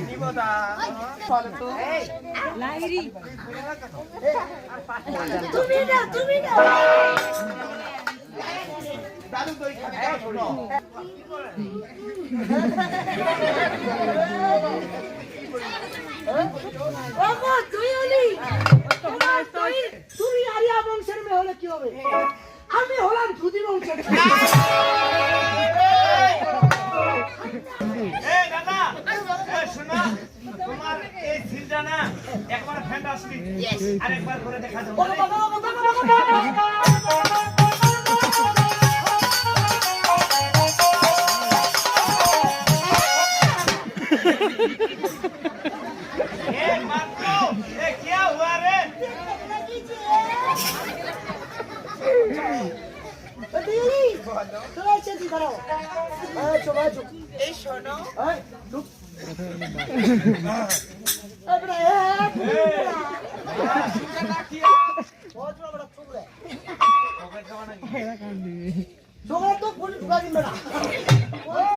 নিবদা চলো তো লাইরি তুমি না দাদু দই খাবে শোনো ওগো তুই হলি তুমি আরিয়া বংশের মেয়ে হলে কি হবে আমি হলাম সুধী বংশের এই দাদা এই শোনো তোমার এই সিলটা না একবার ফ্যান্টাস্টিক আরেকবার করে দেখা দাও এই শোনো তো